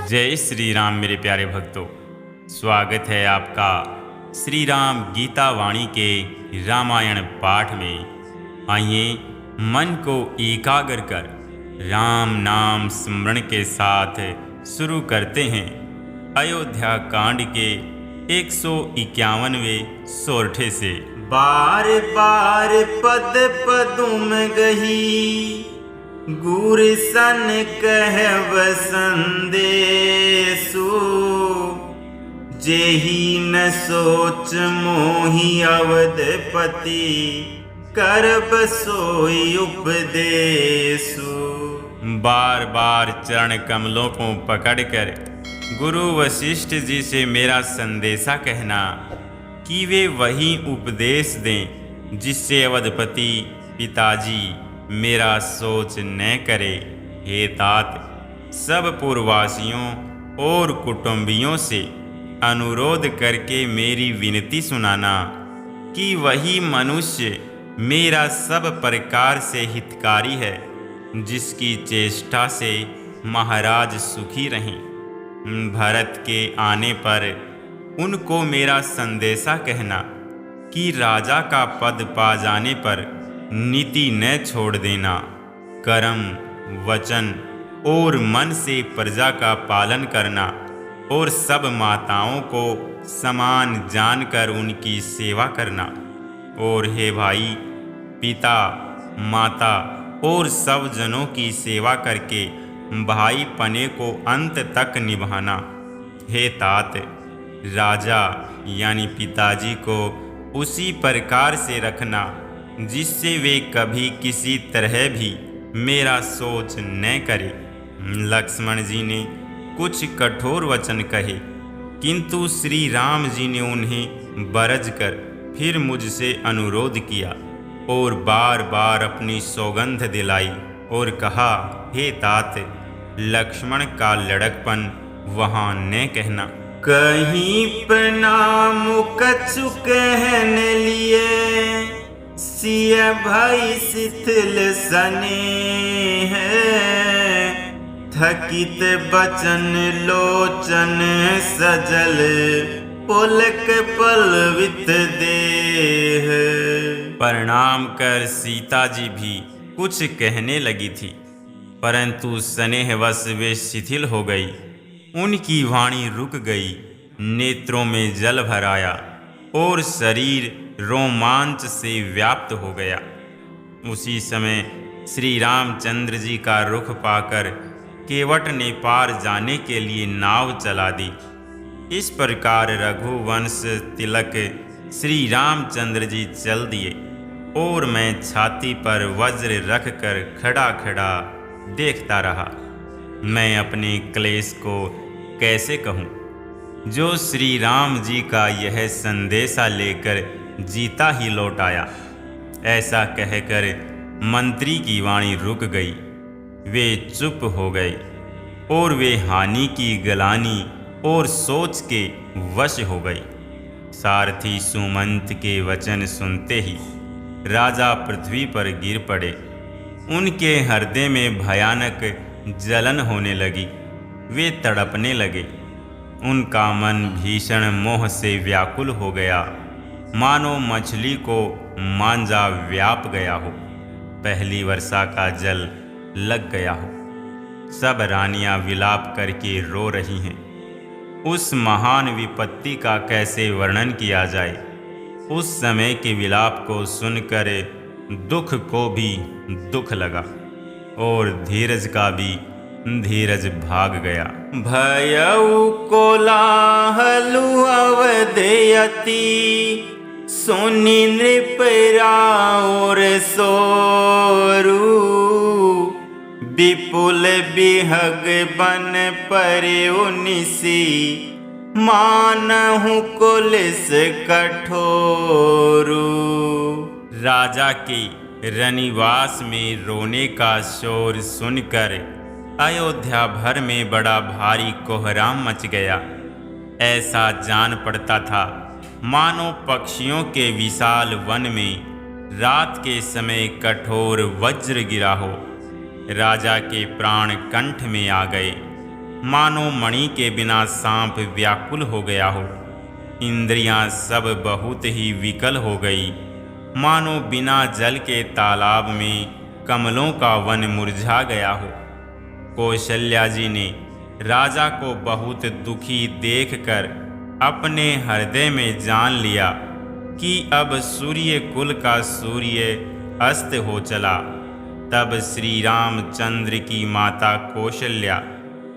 जय श्री राम मेरे प्यारे भक्तों, स्वागत है आपका श्री राम गीता वाणी के रामायण पाठ में। आइए मन को एकाग्र कर राम नाम स्मरण के साथ शुरू करते हैं अयोध्या कांड के 151वें सोरठे से। बार बार पद पदुम गही गुर सन कहव संदेशु, जेहि न सोच मोहि अवधपति करब सोई उपदेशु। बार बार चरण कमलों को पकड़कर गुरु वशिष्ठ जी से मेरा संदेशा कहना कि वे वही उपदेश दें जिससे अवधपति पिताजी मेरा सोच न करे। हे तात, सब पूर्ववासियों और कुटुंबियों से अनुरोध करके मेरी विनती सुनाना कि वही मनुष्य मेरा सब प्रकार से हितकारी है, जिसकी चेष्टा से महाराज सुखी रहें। भरत के आने पर उनको मेरा संदेशा कहना कि राजा का पद पा जाने पर नीति न छोड़ देना, कर्म वचन और मन से प्रजा का पालन करना और सब माताओं को समान जानकर उनकी सेवा करना। और हे भाई, पिता माता और सब जनों की सेवा करके भाई पने को अंत तक निभाना। हे तात, राजा यानी पिताजी को उसी प्रकार से रखना जिससे वे कभी किसी तरह भी मेरा सोच न करे। लक्ष्मण जी ने कुछ कठोर वचन कहे, किंतु श्री राम जी ने उन्हें बरज कर फिर मुझसे अनुरोध किया और बार बार अपनी सौगंध दिलाई और कहा, हे तात, लक्ष्मण का लड़कपन वहाँ न कहना। कहीं प्रणाम कछु कहन लिए सिय भाई शिथिल सने है, थकित बचन लोचन सजल पुलक पलवित देह। प्रणाम कर सीता जी भी कुछ कहने लगी थी, परंतु स्नेहवश वे शिथिल हो गई। उनकी वाणी रुक गई, नेत्रों में जल भर आया और शरीर रोमांच से व्याप्त हो गया। उसी समय श्री रामचंद्र जी का रुख पाकर केवट ने पार जाने के लिए नाव चला दी। इस प्रकार रघुवंश तिलक श्री रामचंद्र जी चल दिए और मैं छाती पर वज्र रख कर खड़ा खड़ा देखता रहा। मैं अपने क्लेश को कैसे कहूँ, जो श्री राम जी का यह संदेशा लेकर जीता ही लौट आया। ऐसा कहकर मंत्री की वाणी रुक गई, वे चुप हो गए और वे हानि की गलानी और सोच के वश हो गई। सारथी सुमंत के वचन सुनते ही राजा पृथ्वी पर गिर पड़े। उनके हृदय में भयानक जलन होने लगी, वे तड़पने लगे। उनका मन भीषण मोह से व्याकुल हो गया, मानो मछली को मांझा व्याप गया हो, पहली वर्षा का जल लग गया हो। सब रानियां विलाप करके रो रही हैं। उस महान विपत्ति का कैसे वर्णन किया जाए। उस समय के विलाप को सुनकर दुख को भी दुख लगा और धीरज का भी धीरज भाग गया। भयउ कोलाहलु अवधयति, सुनि नृप और सोरु, विपुल बिहग बन पर्यो निसी, मानहु कुलिस कठोरु। राजा के रनिवास में रोने का शोर सुनकर अयोध्या भर में बड़ा भारी कोहराम मच गया। ऐसा जान पड़ता था मानो पक्षियों के विशाल वन में रात के समय कठोर वज्र गिरा हो। राजा के प्राण कंठ में आ गए। मानो मणि के बिना सांप व्याकुल हो गया हो। इंद्रियां सब बहुत ही विकल हो गई, मानो बिना जल के तालाब में कमलों का वन मुरझा गया हो। कौशल्या जी ने राजा को बहुत दुखी देखकर अपने हृदय में जान लिया कि अब सूर्य कुल का सूर्य अस्त हो चला। तब श्री रामचंद्र की माता कौशल्या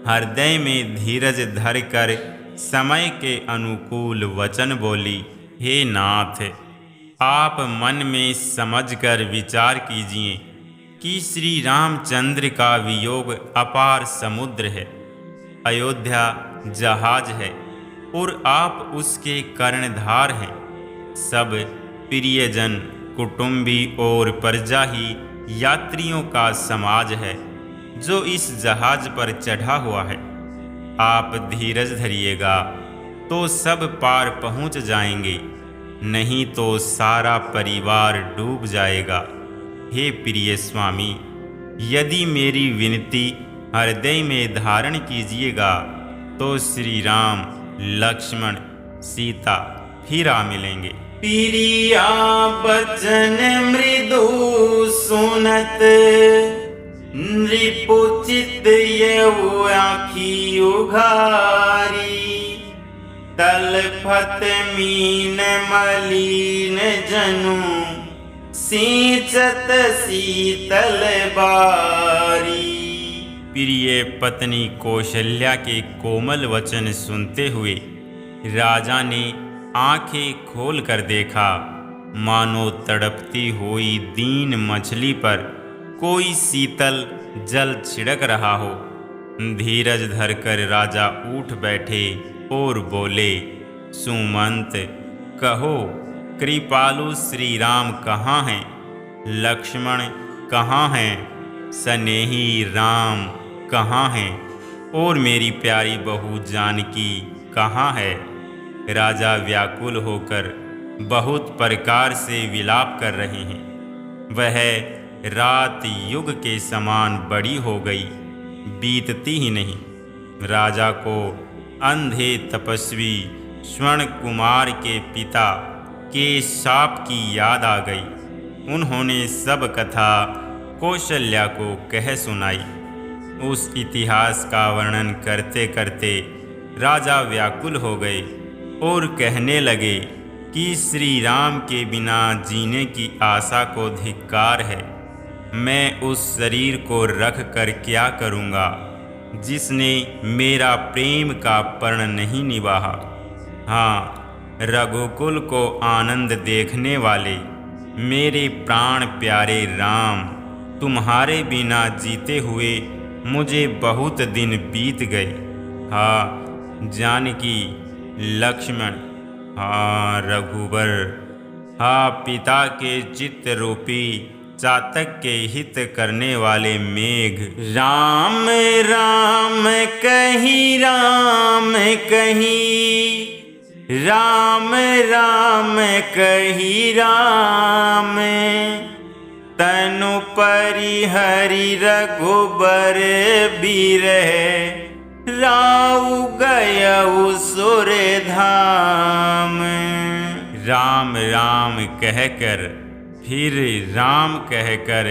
हृदय में धीरज धरकर समय के अनुकूल वचन बोली, हे नाथ, आप मन में समझकर विचार कीजिए कि श्री रामचंद्र का वियोग अपार समुद्र है, अयोध्या जहाज है और आप उसके कर्णधार हैं। सब प्रियजन, कुटुंबी और प्रजा ही यात्रियों का समाज है जो इस जहाज पर चढ़ा हुआ है। आप धीरज धरिएगा तो सब पार पहुंच जाएंगे, नहीं तो सारा परिवार डूब जाएगा। हे प्रिय स्वामी, यदि मेरी विनती हृदय में धारण कीजिएगा तो श्री राम, लक्ष्मण, सीता फिर आ मिलेंगे। प्रिया बचन मृदु सुनत, नृपुचित यऊ आँखी उघारी। तलफत मीन मलिन जनु, सींचत शीतल बारी। प्रिय पत्नी कौशल्या के कोमल वचन सुनते हुए राजा ने आंखें खोल कर देखा, मानो तड़पती हुई दीन मछली पर कोई शीतल जल छिड़क रहा हो। धीरज धरकर राजा उठ बैठे और बोले, सुमंत, कहो कृपालु श्री राम कहाँ हैं? लक्ष्मण कहाँ हैं? स्नेही राम कहाँ हैं? और मेरी प्यारी बहू जानकी कहाँ है? राजा व्याकुल होकर बहुत प्रकार से विलाप कर रहे हैं। वह रात युग के समान बड़ी हो गई, बीतती ही नहीं। राजा को अंधे तपस्वी स्वर्ण कुमार के पिता के शाप की याद आ गई। उन्होंने सब कथा कौशल्या को कह सुनाई। उस इतिहास का वर्णन करते करते राजा व्याकुल हो गए और कहने लगे कि श्री राम के बिना जीने की आशा को धिक्कार है। मैं उस शरीर को रख कर क्या करूँगा जिसने मेरा प्रेम का पर्ण नहीं निभाया। हाँ, रघुकुल को आनंद देखने वाले मेरे प्राण प्यारे राम, तुम्हारे बिना जीते हुए मुझे बहुत दिन बीत गए। हाँ जानकी, लक्ष्मण, हाँ रघुबर, हाँ पिता के चित्त रूपी चातक के हित करने वाले मेघ। राम राम कही, राम कही, राम राम कही राम। तनु परिहरि रघुबर बिरह, राउ गयउ सुर धाम। राम राम कहकर, फिर राम कहकर,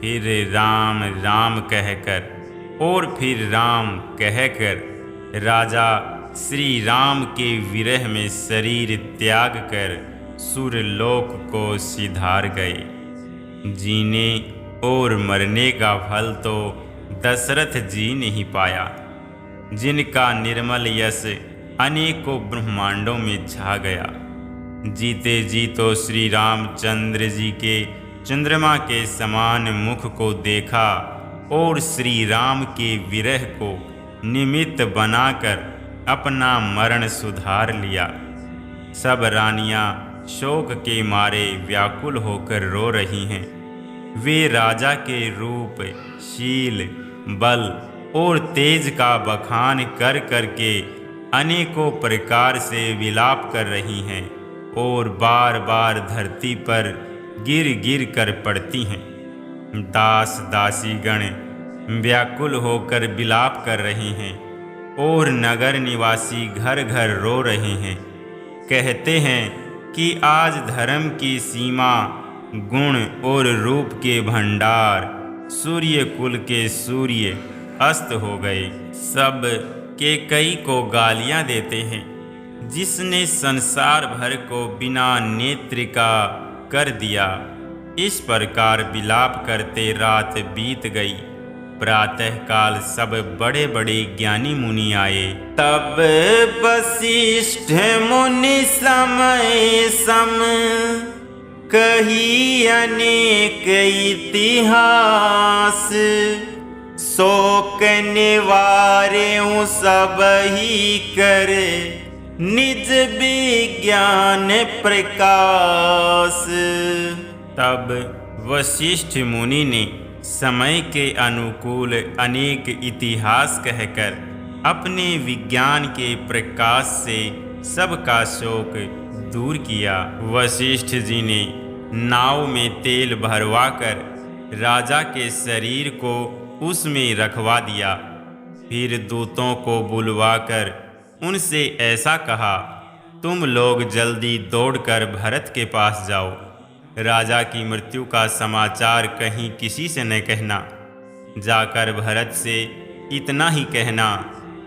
फिर राम राम कहकर और फिर राम कहकर राजा श्री राम के विरह में शरीर त्याग कर सुरलोक को सिधार गए। जीने और मरने का फल तो दशरथ जी ने ही पाया, जिनका निर्मल यश अनेकों ब्रह्मांडों में छा गया। जीते जी तो श्री रामचंद्र जी के चंद्रमा के समान मुख को देखा और श्री राम के विरह को निमित्त बनाकर अपना मरण सुधार लिया। सब रानियां शोक के मारे व्याकुल होकर रो रही हैं। वे राजा के रूप, शील, बल और तेज का बखान कर करके अनेकों प्रकार से विलाप कर रही हैं और बार बार धरती पर गिर गिर कर पड़ती हैं। दास दासीगण व्याकुल होकर विलाप कर रहे हैं और नगर निवासी घर घर रो रहे हैं। कहते हैं कि आज धर्म की सीमा, गुण और रूप के भंडार, सूर्य कुल के सूर्य अस्त हो गए। सब के कई को गालियां देते हैं, जिसने संसार भर को बिना नेत्र का कर दिया। इस प्रकार विलाप करते रात बीत गई। प्रातःकाल सब बड़े बड़े ज्ञानी मुनि आए। तब वशिष्ठ मुनि समय सम कही अनेक इतिहास। शोक निवारे सब ही करे निज विज्ञान प्रकाश। तब वशिष्ठ मुनि ने समय के अनुकूल अनेक इतिहास कहकर अपने विज्ञान के प्रकाश से सबका शोक दूर किया। वशिष्ठ जी ने नाव में तेल भरवाकर राजा के शरीर को उसमें रखवा दिया। फिर दूतों को बुलवाकर उनसे ऐसा कहा, तुम लोग जल्दी दौड़कर भरत के पास जाओ। राजा की मृत्यु का समाचार कहीं किसी से न कहना। जाकर भरत से इतना ही कहना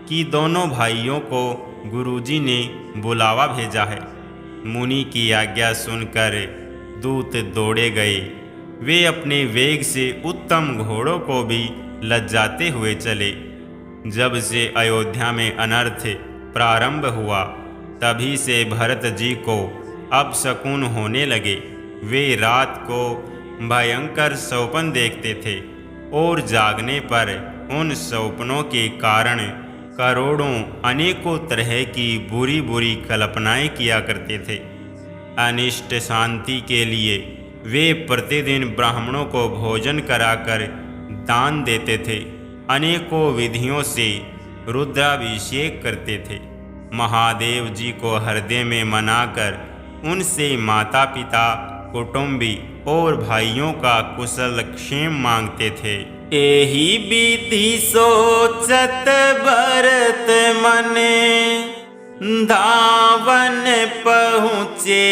कि दोनों भाइयों को गुरुजी ने बुलावा भेजा है। मुनि की आज्ञा सुनकर दूत दौड़े गए। वे अपने वेग से उत्तम घोड़ों को भी लज्जाते हुए चले। जब से अयोध्या में अनर्थ प्रारंभ हुआ, तभी से भरत जी को अपशकुन होने लगे। वे रात को भयंकर स्वप्न देखते थे और जागने पर उन स्वप्नों के कारण करोड़ों अनेकों तरह की बुरी बुरी कल्पनाएं किया करते थे। अनिष्ट शांति के लिए वे प्रतिदिन ब्राह्मणों को भोजन कराकर दान देते थे। अनेकों विधियों से रुद्राभिषेक करते थे। महादेव जी को हृदय में मनाकर उनसे माता पिता, कुटुंबी और भाइयों का कुशल क्षेम मांगते थे। एही विधि सोचत भरत मने धावन पहुँचे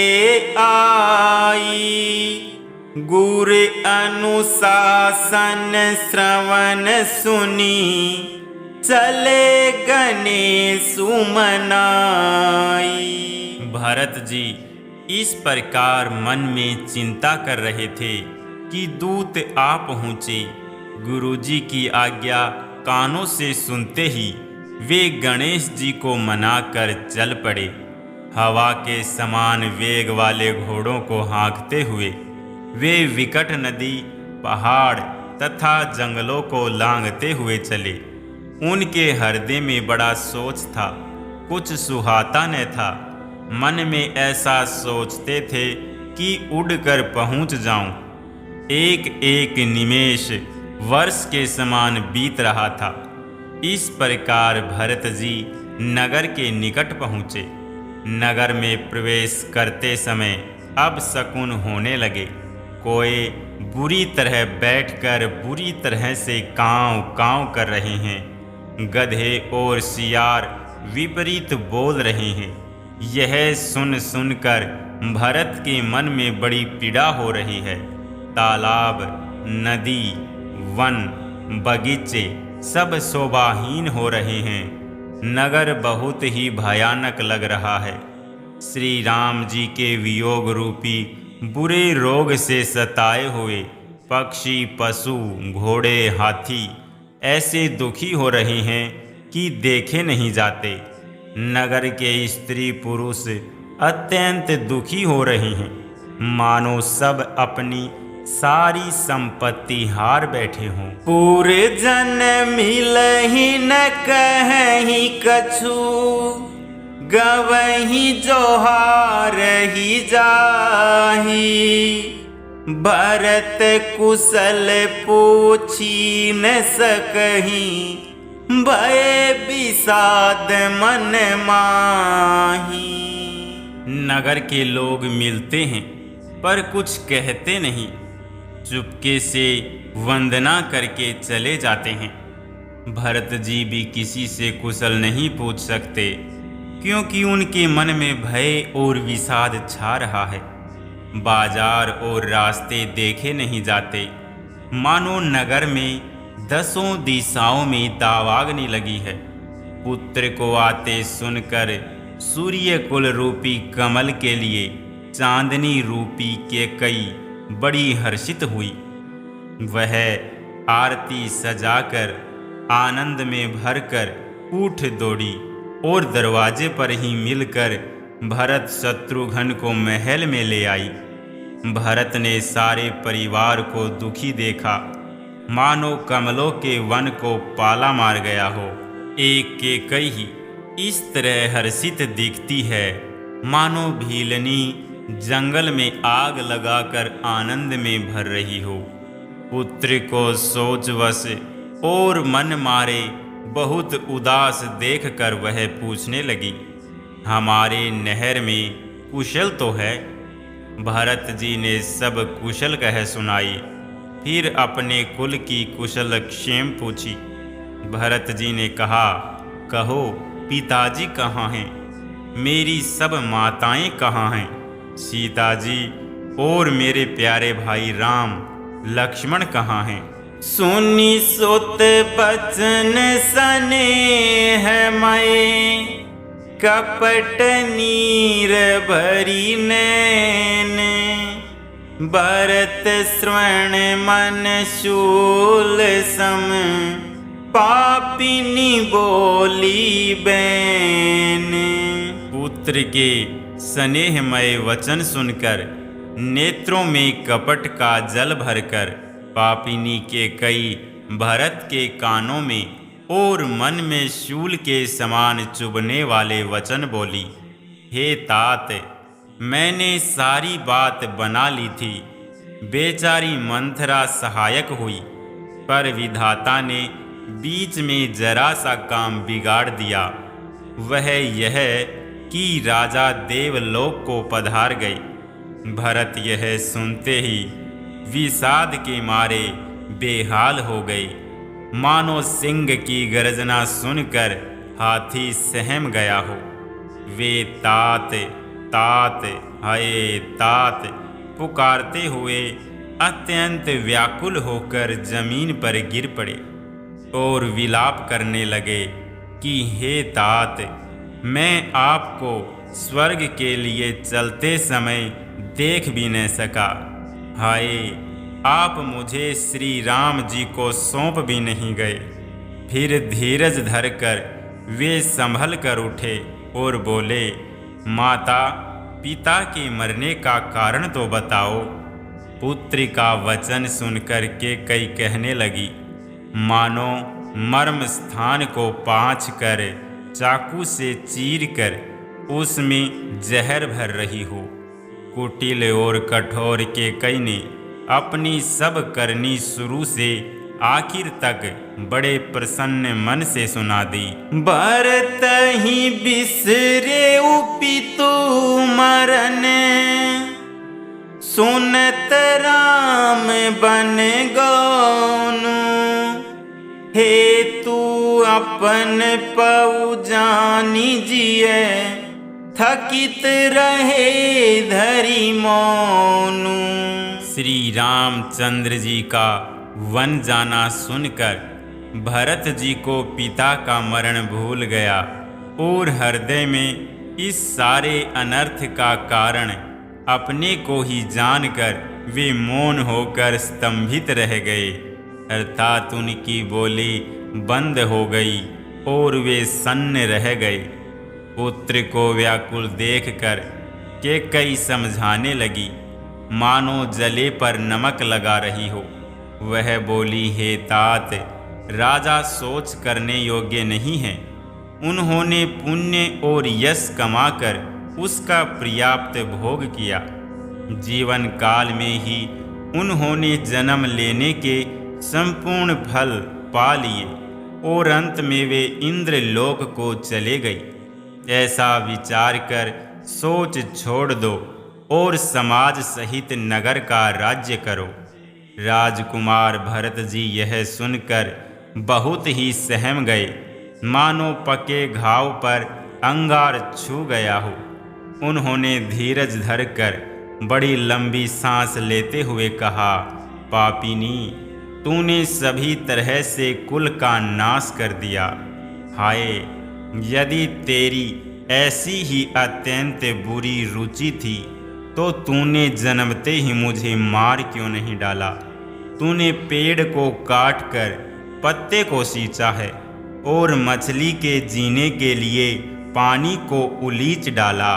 आई। गुर अनुशासन श्रवण सुनी चले गणेश मनाई। भरत जी इस प्रकार मन में चिंता कर रहे थे कि दूत आ पहुँचे। गुरुजी की आज्ञा कानों से सुनते ही वे गणेश जी को मनाकर चल पड़े। हवा के समान वेग वाले घोड़ों को हाँकते हुए वे विकट नदी, पहाड़ तथा जंगलों को लांघते हुए चले। उनके हृदय में बड़ा सोच था, कुछ सुहाता न था। मन में ऐसा सोचते थे कि उड़कर पहुंच जाऊं। एक एक निमेष वर्ष के समान बीत रहा था। इस प्रकार भरत जी नगर के निकट पहुँचे। नगर में प्रवेश करते समय अब शकुन होने लगे। कोए बुरी तरह बैठकर बुरी तरह से काँव काँव कर रहे हैं। गधे और सियार विपरीत बोल रहे हैं। यह सुन सुनकर भरत के मन में बड़ी पीड़ा हो रही है। तालाब, नदी, वन, बगीचे सब शोभाहीन हो रहे हैं। नगर बहुत ही भयानक लग रहा है। श्री राम जी के वियोग रूपी बुरे रोग से सताए हुए पक्षी, पशु, घोड़े, हाथी ऐसे दुखी हो रहे हैं कि देखे नहीं जाते। नगर के स्त्री पुरुष अत्यंत दुखी हो रहे हैं, मानो सब अपनी सारी संपत्ति हार बैठे हों। पूरे जन मिलहि न कहीं कछु, गवहीं जोहार ही जाही। भरत कुशल पूछी न सकहीं, भय विषाद मन माही। नगर के लोग मिलते हैं पर कुछ कहते नहीं, चुपके से वंदना करके चले जाते हैं। भरत जी भी किसी से कुशल नहीं पूछ सकते, क्योंकि उनके मन में भय और विषाद छा रहा है। बाजार और रास्ते देखे नहीं जाते, मानो नगर में 10 दिशाओं में दावाग्नि लगी है। पुत्र को आते सुनकर सूर्य कुल रूपी कमल के लिए चांदनी रूपी कैकेयी बड़ी हर्षित हुई। वह आरती सजाकर आनंद में भरकर उठ दौड़ी और दरवाजे पर ही मिलकर भरत शत्रुघ्न को महल में ले आई। भरत ने सारे परिवार को दुखी देखा, मानो कमलों के वन को पाला मार गया हो। एक कैकेयी इस तरह हर्षित दिखती है, मानो भीलनी जंगल में आग लगाकर आनंद में भर रही हो। पुत्र को सोचवश और मन मारे बहुत उदास देखकर वह पूछने लगी, हमारे नहर में कुशल तो है? भरत जी ने सब कुशल कह सुनाई, फिर अपने कुल की कुशल क्षेम पूछी। भरत जी ने कहा, कहो पिताजी कहाँ हैं? मेरी सब माताएं कहाँ हैं? सीता जी और मेरे प्यारे भाई राम लक्ष्मण कहाँ हैं? सुनी सुत बचन स्नेह मय, कपट नीर भरी नैन, भरत श्रवण मन शूल सम, पापिनी बोली बैन। पुत्र के स्नेहमय वचन सुनकर नेत्रों में कपट का जल भरकर पापिनी कैकेयी भरत के कानों में और मन में शूल के समान चुभने वाले वचन बोली, हे तात, मैंने सारी बात बना ली थी। बेचारी मंथरा सहायक हुई, पर विधाता ने बीच में जरा सा काम बिगाड़ दिया। वह यह कि राजा देवलोक को पधार गई। भरत यह सुनते ही विषाद के मारे बेहाल हो गई, मानो सिंह की गर्जना सुनकर हाथी सहम गया हो। वे तात तात हाय तात पुकारते हुए अत्यंत व्याकुल होकर जमीन पर गिर पड़े और विलाप करने लगे कि हे तात, मैं आपको स्वर्ग के लिए चलते समय देख भी न सका। हाय, आप मुझे श्री राम जी को सौंप भी नहीं गए। फिर धीरज धरकर वे संभल कर उठे और बोले, माता, पिता के मरने का कारण तो बताओ। पुत्र का वचन सुनकर कैकेयी कहने लगी, मानो मर्म स्थान को पाँच कर चाकू से चीर कर उसमें जहर भर रही हो। कुटिल और कठोर कैकेयी ने अपनी सब करनी शुरू से आखिर तक बड़े प्रसन्न मन से सुना दी। भरत ही बिसरे उपितु मरन, सुनत राम बन गौनु, हे तू अपन पउ जानी जिय, थकित रहे धरि मौनु। श्री रामचंद्र जी का वन जाना सुनकर भरत जी को पिता का मरण भूल गया और हृदय में इस सारे अनर्थ का कारण अपने को ही जानकर वे मौन होकर स्तंभित रह गए, अर्थात उनकी बोली बंद हो गई और वे सन्न रह गए। पुत्र को व्याकुल देखकर कैकेयी समझाने लगी, मानो जले पर नमक लगा रही हो। वह बोली, हे तात, राजा सोच करने योग्य नहीं है। उन्होंने पुण्य और यश कमाकर उसका पर्याप्त भोग किया। जीवन काल में ही उन्होंने जन्म लेने के संपूर्ण फल पा लिए और अंत में वे इंद्रलोक को चले गई। ऐसा विचार कर सोच छोड़ दो और समाज सहित नगर का राज्य करो। राजकुमार भरत जी यह सुनकर बहुत ही सहम गए, मानो पके घाव पर अंगार छू गया हो। उन्होंने धीरज धरकर बड़ी लंबी सांस लेते हुए कहा, पापिनी, तूने सभी तरह से कुल का नाश कर दिया। हाय, यदि तेरी ऐसी ही अत्यंत बुरी रुचि थी तो तूने जन्मते ही मुझे मार क्यों नहीं डाला? तूने पेड़ को काट कर पत्ते को सींचा है और मछली के जीने के लिए पानी को उलीच डाला,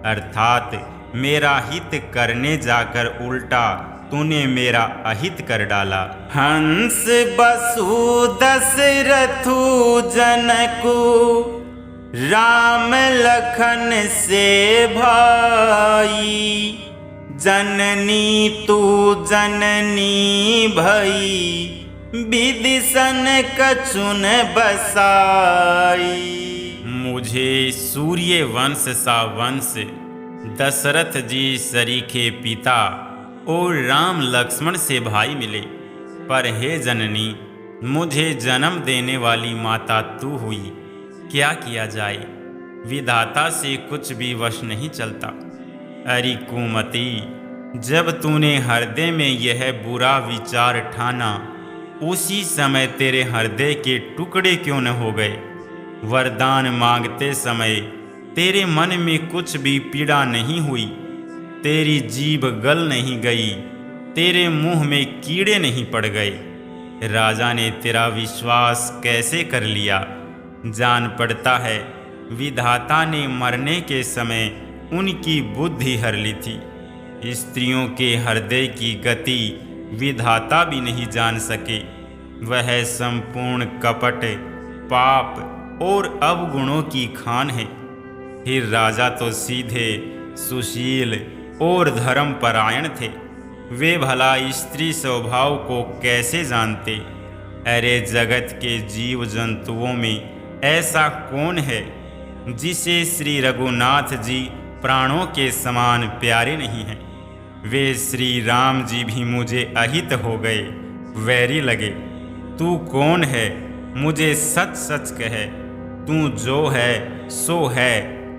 अर्थात मेरा हित करने जाकर उल्टा तूने मेरा अहित कर डाला। हंस बसु दशरथु जनकु राम लखन से भाई, जननी तू जननी भई, विदिशन कछुन बसाई। मुझे सूर्य वंश सा वंश दशरथ जी सरीखे पिता और राम लक्ष्मण से भाई मिले, पर हे जननी, मुझे जन्म देने वाली माता तू हुई। क्या किया जाए, विधाता से कुछ भी वश नहीं चलता। अरे कुमति, जब तूने हृदय में यह बुरा विचार ठाना, उसी समय तेरे हृदय के टुकड़े क्यों न हो गए? वरदान मांगते समय तेरे मन में कुछ भी पीड़ा नहीं हुई, तेरी जीभ गल नहीं गई, तेरे मुंह में कीड़े नहीं पड़ गए। राजा ने तेरा विश्वास कैसे कर लिया? जान पड़ता है विधाता ने मरने के समय उनकी बुद्धि हर ली थी। स्त्रियों के हृदय की गति विधाता भी नहीं जान सके। वह संपूर्ण कपट, पाप और अवगुणों की खान है। फिर राजा तो सीधे, सुशील और धर्मपरायण थे। वे भला स्त्री स्वभाव को कैसे जानते? अरे जगत के जीव जंतुओं में ऐसा कौन है जिसे श्री रघुनाथ जी प्राणों के समान प्यारे नहीं हैं? वे श्री राम जी भी मुझे अहित हो गए, वैरी लगे। तू कौन है? मुझे सच सच कह, तू जो है सो है।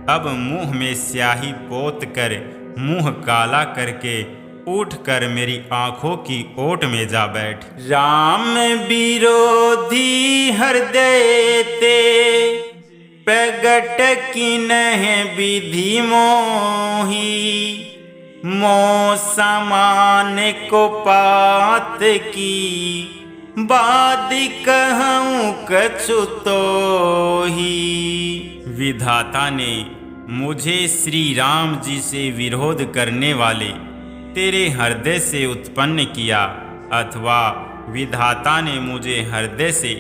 अब मुंह में स्याही पोत कर, मुंह काला करके उठ कर मेरी आंखों की ओट में जा बैठ। राम विरोधी हृदय ते, प्रगट किन्ह विधि मोही, मोह समान को पात की, बाद कहूँ कछु तोही। विधाता ने मुझे श्री राम जी से विरोध करने वाले तेरे हृदय से उत्पन्न किया, अथवा विधाता ने मुझे हृदय से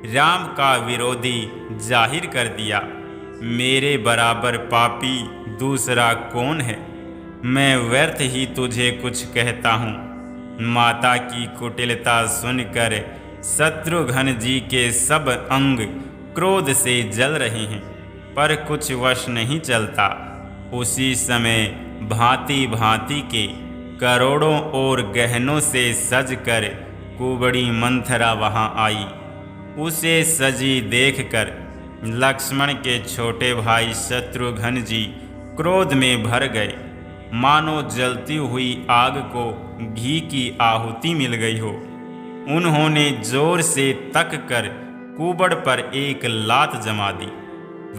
राम का विरोधी जाहिर कर दिया। मेरे बराबर पापी दूसरा कौन है? मैं व्यर्थ ही तुझे कुछ कहता हूँ। माता की कुटिलता सुनकर शत्रुघ्न जी के सब अंग क्रोध से जल रहे हैं, पर कुछ वश नहीं चलता। उसी समय भांति भांति के करोड़ों और गहनों से सजकर कुबड़ी मंथरा वहाँ आई। उसे सजी देखकर लक्ष्मण के छोटे भाई शत्रुघ्न जी क्रोध में भर गए, मानो जलती हुई आग को घी की आहुति मिल गई हो। उन्होंने जोर से तक कर कुबड़ पर एक लात जमा दी।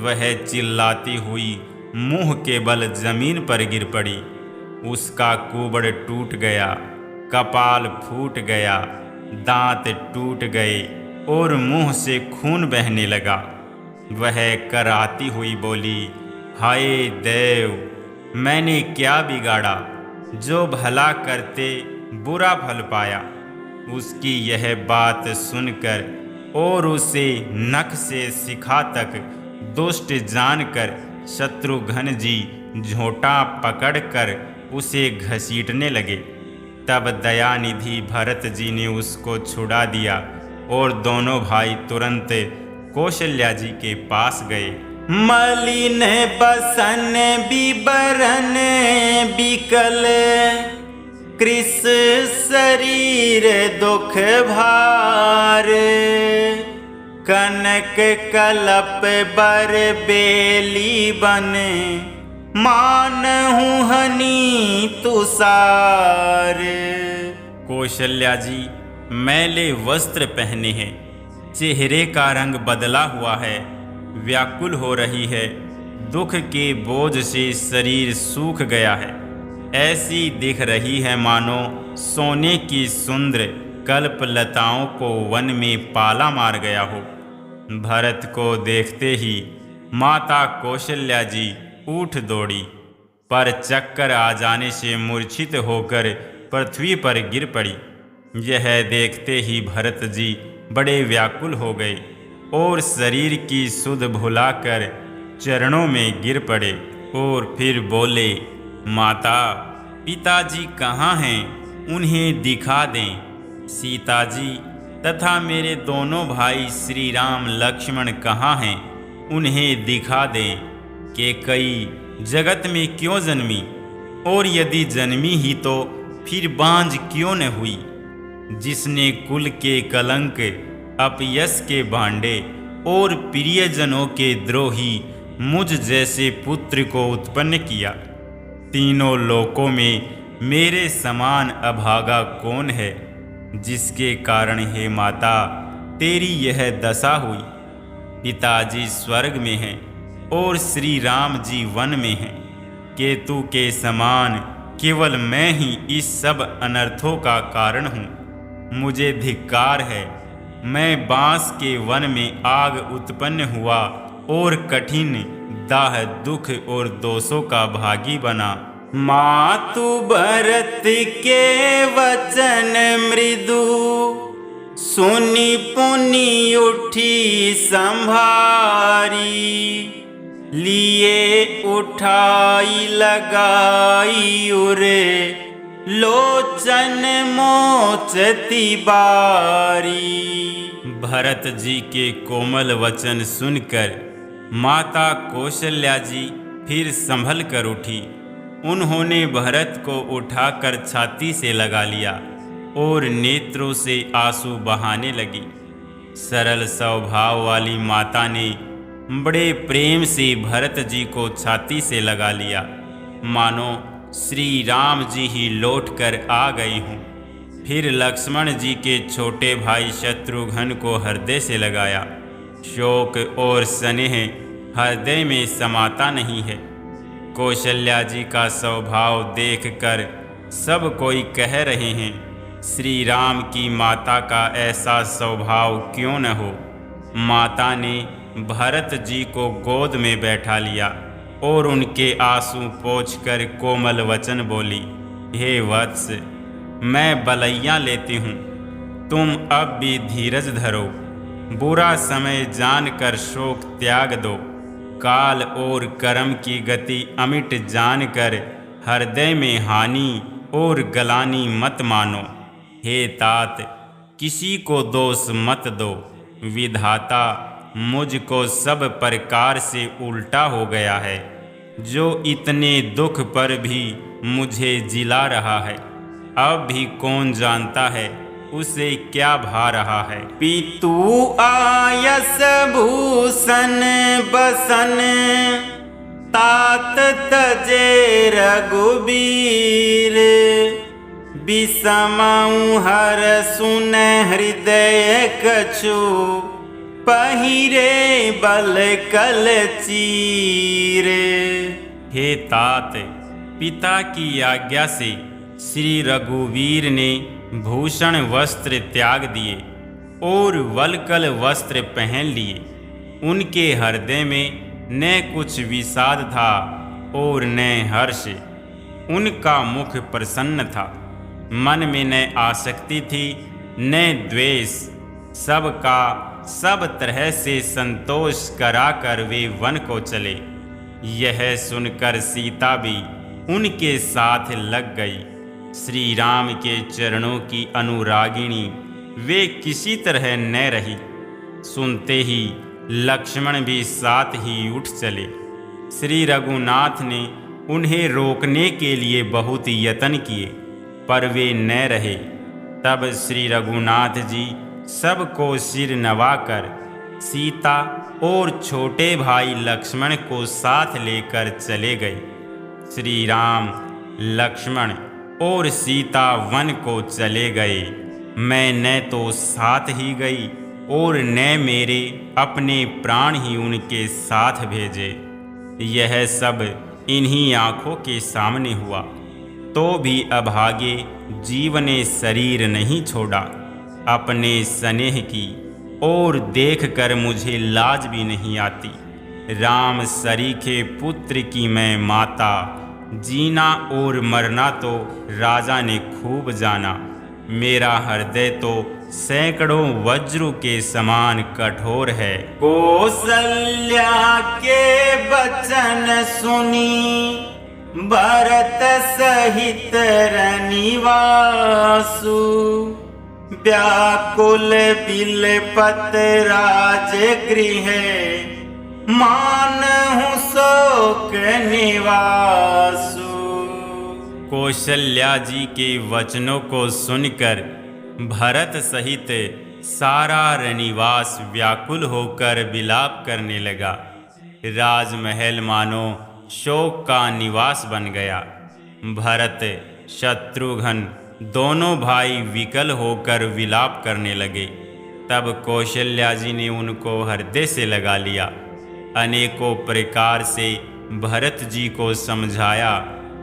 वह चिल्लाती हुई मुंह के बल जमीन पर गिर पड़ी। उसका कुबड़ टूट गया, कपाल फूट गया, दांत टूट गए और मुंह से खून बहने लगा। वह कराहती हुई बोली, हाय देव, मैंने क्या बिगाड़ा जो भला करते बुरा फल पाया। उसकी यह बात सुनकर और उसे नख से शिखा तक दुष्ट जानकर शत्रुघ्न जी झोंटा पकड़कर उसे घसीटने लगे। तब दयानिधि भरत जी ने उसको छुड़ा दिया और दोनों भाई तुरंत कौशल्या जी के पास गए। मलिन बसन बिबरन बिकल, कृष शरीर दुख भार, कनक कलप बर बेली बन, मानहु हनी तुषार। कौशल्या जी मैले वस्त्र पहने हैं, चेहरे का रंग बदला हुआ है, व्याकुल हो रही है, दुख के बोझ से शरीर सूख गया है। ऐसी दिख रही है मानो सोने की सुंदर कल्पलताओं को वन में पाला मार गया हो। भरत को देखते ही माता कौशल्या जी उठ दौड़ी, पर चक्कर आ जाने से मूर्छित होकर पृथ्वी पर गिर पड़ी। यह देखते ही भरत जी बड़े व्याकुल हो गए और शरीर की सुध भुलाकर चरणों में गिर पड़े और फिर बोले, माता पिताजी कहाँ हैं, उन्हें दिखा दें। सीता जी तथा मेरे दोनों भाई श्री राम लक्ष्मण कहाँ हैं, उन्हें दिखा दें। कि कई जगत में क्यों जन्मी, और यदि जन्मी ही तो फिर बांझ क्यों न हुई। जिसने कुल के कलंक अपयश के भांडे और प्रियजनों के द्रोही मुझ जैसे पुत्र को उत्पन्न किया। तीनों लोकों में मेरे समान अभागा कौन है, जिसके कारण हे माता तेरी यह दशा हुई। पिताजी स्वर्ग में हैं और श्री राम जी वन में हैं। केतु के समान केवल मैं ही इस सब अनर्थों का कारण हूँ। मुझे धिक्कार है, मैं बांस के वन में आग उत्पन्न हुआ और कठिन दाह दुख और दोषों का भागी बना। मातु भरत के वचन मृदु, सुनी पुनि उठी संभारी। लिए उठाई लगाई उरे, लोचन मोचती बारी। भरत जी के कोमल वचन सुनकर माता कौशल्या जी फिर संभल कर उठी। उन्होंने भरत को उठाकर छाती से लगा लिया और नेत्रों से आंसू बहाने लगी। सरल स्वभाव वाली माता ने बड़े प्रेम से भरत जी को छाती से लगा लिया, मानो श्री राम जी ही लौटकर आ गई हूँ। फिर लक्ष्मण जी के छोटे भाई शत्रुघ्न को हृदय से लगाया। शोक और स्नेह हृदय में समाता नहीं है। कौशल्या जी का स्वभाव देखकर सब कोई कह रहे हैं, श्री राम की माता का ऐसा स्वभाव क्यों न हो। माता ने भरत जी को गोद में बैठा लिया और उनके आंसू पोंछकर कोमल वचन बोली, हे वत्स, मैं बलैया लेती हूँ, तुम अब भी धीरज धरो। बुरा समय जानकर शोक त्याग दो। काल और कर्म की गति अमिट जानकर हृदय में हानि और गलानी मत मानो। हे तात, किसी को दोष मत दो। विधाता मुझको सब प्रकार से उल्टा हो गया है। जो इतने दुख पर भी मुझे जिला रहा है, अब भी कौन जानता है उसे क्या भा रहा है। पितु आयस भूषण बसन, तात तजे रघुबीर। विषमऊ हर सुन हृदय कछु, पहिरे बल कल चीर। हे तात, पिता की आज्ञा से श्री रघुवीर ने भूषण वस्त्र त्याग दिए और वलकल वस्त्र पहन लिए। उनके हृदय में न कुछ विषाद था और न हर्ष। उनका मुख प्रसन्न था, मन में न आसक्ति थी न द्वेष। सबका सब तरह से संतोष कराकर वे वन को चले। यह सुनकर सीता भी उनके साथ लग गई। श्री राम के चरणों की अनुरागिणी वे किसी तरह न रही। सुनते ही लक्ष्मण भी साथ ही उठ चले। श्री रघुनाथ ने उन्हें रोकने के लिए बहुत यत्न किए, पर वे न रहे। तब श्री रघुनाथ जी सबको सिर नवाकर सीता और छोटे भाई लक्ष्मण को साथ लेकर चले गए। श्री राम, लक्ष्मण और सीता वन को चले गए। मैं न तो साथ ही गई और न मेरे अपने प्राण ही उनके साथ भेजे। यह सब इन्हीं आँखों के सामने हुआ, तो भी अभागे जीव ने शरीर नहीं छोड़ा। अपने स्नेह की और देखकर मुझे लाज भी नहीं आती। राम सरीखे पुत्र की मैं माता, जीना और मरना तो राजा ने खूब जाना। मेरा हृदय तो सैकड़ों वज्रों के समान कठोर है। कौसल्या के वचन सुनी भरत सहित रनिवासु, व्याकुल बिलपत राजगृह मानहु शोक निवासु। कौशल्या जी के वचनों को सुनकर भरत सहित सारा रनिवास व्याकुल होकर विलाप करने लगा। राजमहल मानो शोक का निवास बन गया। भरत, शत्रुघ्न दोनों भाई विकल होकर विलाप करने लगे। तब कौशल्या जी ने उनको हृदय से लगा लिया। अनेकों प्रकार से भरत जी को समझाया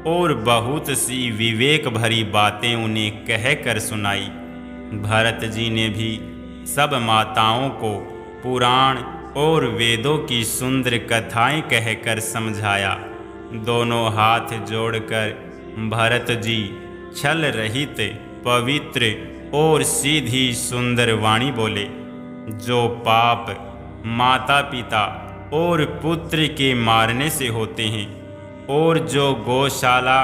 और बहुत सी विवेक भरी बातें उन्हें कहकर सुनाई। भरत जी ने भी सब माताओं को पुराण और वेदों की सुंदर कथाएं कहकर समझाया। दोनों हाथ जोड़कर भरत जी छल रहित, पवित्र और सीधी सुंदर वाणी बोले। जो पाप माता पिता और पुत्र के मारने से होते हैं, और जो गौशाला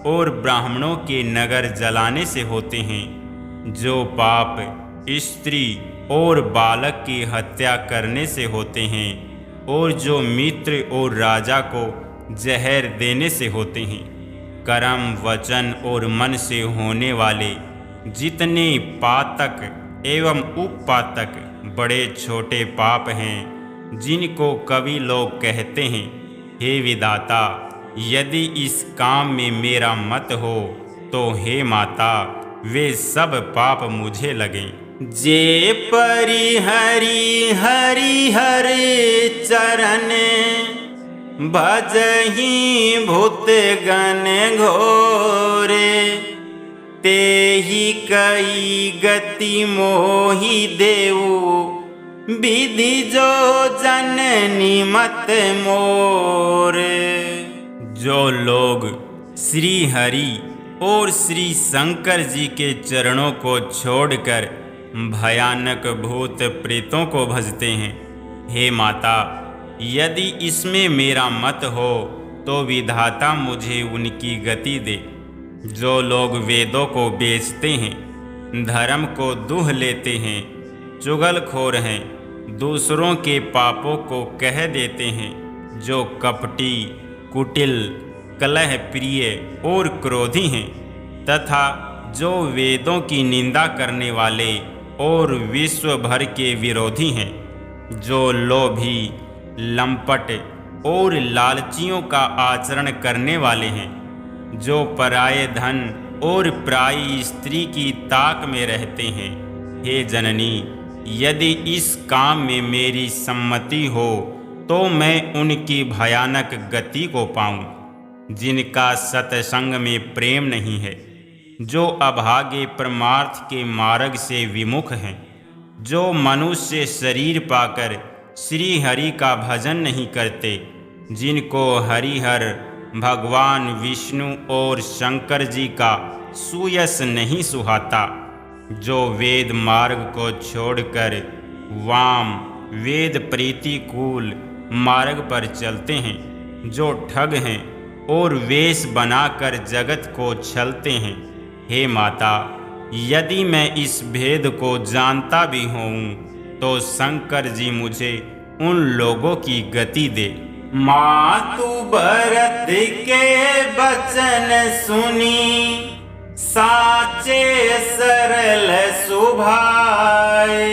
और ब्राह्मणों के नगर जलाने से होते हैं, जो पाप स्त्री और बालक की हत्या करने से होते हैं, और जो मित्र और राजा को जहर देने से होते हैं, कर्म, वचन और मन से होने वाले जितने पातक एवं उपपातक बड़े छोटे पाप हैं, जिनको कवि लोग कहते हैं, हे विधाता, यदि इस काम में मेरा मत हो तो हे माता, वे सब पाप मुझे लगें। जे परिहरि हरिहर चरण, भजहि भूत गण घोरे, तेहि कई गति मोहि देऊ, विधि जो जननी मत मोर। जो लोग श्री हरि और श्री शंकर जी के चरणों को छोड़कर भयानक भूत प्रेतों को भजते हैं, हे माता, यदि इसमें मेरा मत हो तो विधाता मुझे उनकी गति दे। जो लोग वेदों को बेचते हैं, धर्म को दूह लेते हैं, चुगलखोर हैं, दूसरों के पापों को कह देते हैं, जो कपटी, कुटिल, कलह प्रिय और क्रोधी हैं, तथा जो वेदों की निंदा करने वाले और विश्व भर के विरोधी हैं, जो लोभी, लंपट और लालचियों का आचरण करने वाले हैं, जो पराये धन और पराई स्त्री की ताक में रहते हैं। हे जननी, यदि इस काम में मेरी सम्मति हो तो मैं उनकी भयानक गति को पाऊं, जिनका सत्संग में प्रेम नहीं है, जो अभागे परमार्थ के मार्ग से विमुख हैं, जो मनुष्य शरीर पाकर श्री हरि का भजन नहीं करते, जिनको हरिहर भगवान विष्णु और शंकर जी का सुयश नहीं सुहाता, जो वेद मार्ग को छोड़कर वाम वेद प्रीतिकूल मार्ग पर चलते हैं, जो ठग हैं और वेश बनाकर जगत को छलते हैं। हे माता, यदि मैं इस भेद को जानता भी हूँ तो शंकर जी मुझे उन लोगों की गति दे। मातु भरत के वचन सुनी, साचे सरल सुभाए,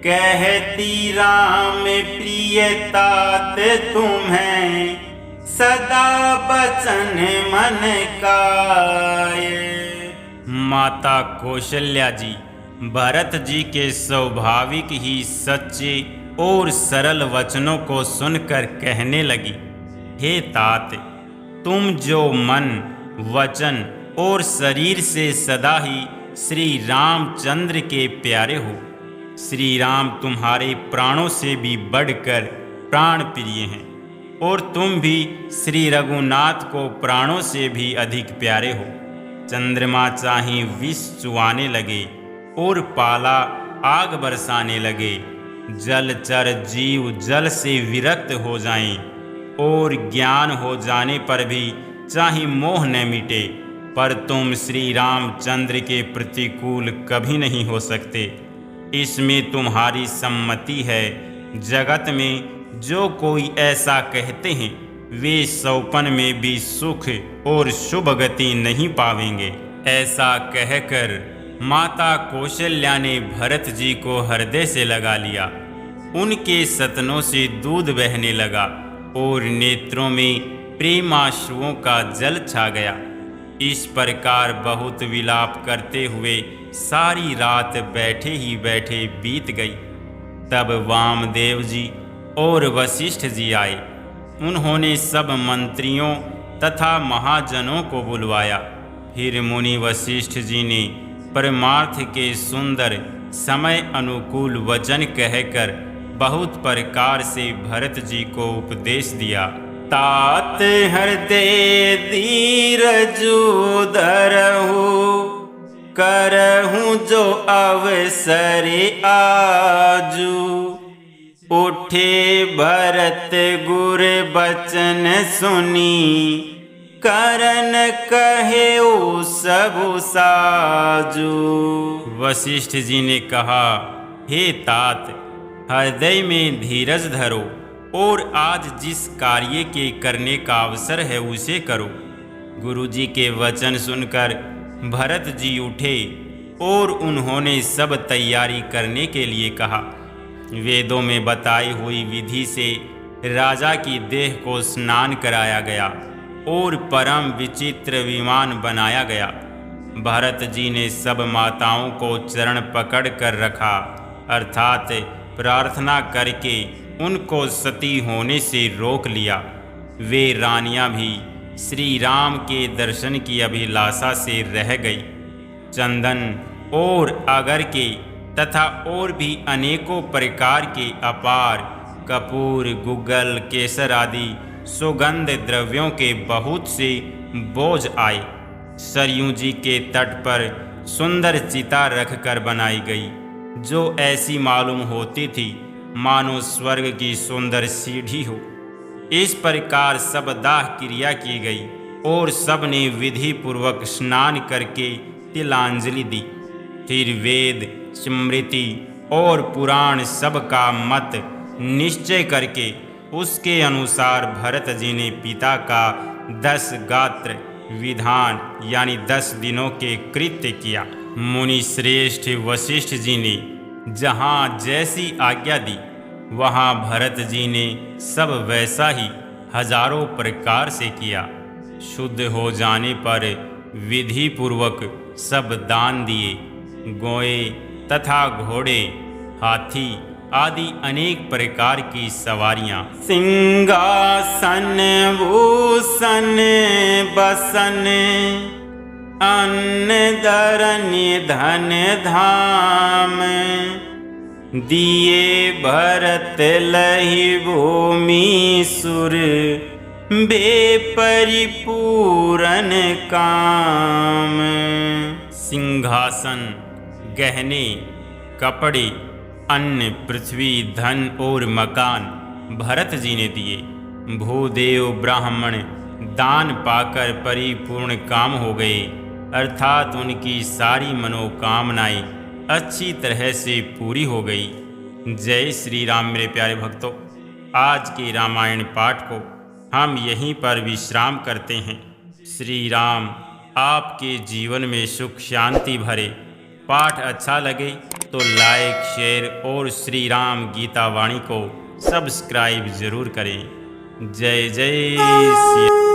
कहती राम प्रिय तात तुम्हें सदा बचन मन काय। माता कौशल्या जी भरत जी के स्वाभाविक ही सच्चे और सरल वचनों को सुनकर कहने लगी, हे तात, तुम जो मन, वचन और शरीर से सदा ही श्री रामचंद्र के प्यारे हो, श्री राम तुम्हारे प्राणों से भी बढ़कर प्राण प्रिय हैं और तुम भी श्री रघुनाथ को प्राणों से भी अधिक प्यारे हो। चंद्रमा चाहे विष चुआने लगे और पाला आग बरसाने लगे, जलचर जीव जल से विरक्त हो जाएं और ज्ञान हो जाने पर भी चाहे मोह न मिटे, पर तुम श्री रामचंद्र के प्रतिकूल कभी नहीं हो सकते। इसमें तुम्हारी सम्मति है। जगत में जो कोई ऐसा कहते हैं वे सौपन में भी सुख और शुभ गति नहीं पावेंगे। ऐसा कहकर माता कौशल्या ने भरत जी को हृदय से लगा लिया। उनके सतनों से दूध बहने लगा और नेत्रों में प्रेमाश्रुओं का जल छा गया। इस प्रकार बहुत विलाप करते हुए सारी रात बैठे ही बैठे बीत गई। तब वामदेव जी और वशिष्ठ जी आए। उन्होंने सब मंत्रियों तथा महाजनों को बुलवाया। फिर मुनि वशिष्ठ जी ने परमार्थ के सुंदर समय अनुकूल वचन कहकर बहुत प्रकार से भरत जी को उपदेश दिया। तात हृदय धीरजु धरहु करहु जो अवसर आजू। उठे भरत गुर बचन सुनी करन कहे ओ सबु साजू। वशिष्ठ जी ने कहा, हे तात, हृदय में धीरज धरो और आज जिस कार्य के करने का अवसर है उसे करो। गुरुजी के वचन सुनकर भरत जी उठे और उन्होंने सब तैयारी करने के लिए कहा। वेदों में बताई हुई विधि से राजा की देह को स्नान कराया गया और परम विचित्र विमान बनाया गया। भरत जी ने सब माताओं को चरण पकड़ कर रखा, अर्थात प्रार्थना करके उनको सती होने से रोक लिया। वे रानियां भी श्री राम के दर्शन की अभिलाषा से रह गई। चंदन और अगर के तथा और भी अनेकों प्रकार के अपार कपूर, गुग्गल, केसर आदि सुगंध द्रव्यों के बहुत से बोझ आए। सरयू जी के तट पर सुंदर चिता रखकर बनाई गई, जो ऐसी मालूम होती थी मानो स्वर्ग की सुंदर सीढ़ी हो। इस प्रकार सब दाह क्रिया की गई और सब ने विधि पूर्वक स्नान करके तिलांजलि दी। फिर वेद, स्मृति और पुराण सब का मत निश्चय करके उसके अनुसार भरत जी ने पिता का 10 गात्र विधान यानी 10 दिनों के कृत्य किया। मुनि श्रेष्ठ वशिष्ठ जी ने जहाँ जैसी आज्ञा दी वहाँ भरत जी ने सब वैसा ही हजारों प्रकार से किया। शुद्ध हो जाने पर विधि पूर्वक सब दान दिए। गोए तथा घोड़े, हाथी आदि अनेक प्रकार की सवारियां, सिंहासन भूषण बसन अन्न धरन धन धाम। दिए भरत लहि भूमि सुर बेपरिपूरन काम। सिंहासन, गहने, कपड़े, अन्न, पृथ्वी, धन और मकान भरत जी ने दिए। भूदेव ब्राह्मण दान पाकर परिपूर्ण काम हो गए, अर्थात उनकी सारी मनोकामनाएं अच्छी तरह से पूरी हो गई। जय श्री राम। मेरे प्यारे भक्तों, आज के रामायण पाठ को हम यहीं पर विश्राम करते हैं। श्री राम आपके जीवन में सुख शांति भरे। पाठ अच्छा लगे तो लाइक, शेयर और श्री राम गीता वाणी को सब्सक्राइब जरूर करें। जय जय श्री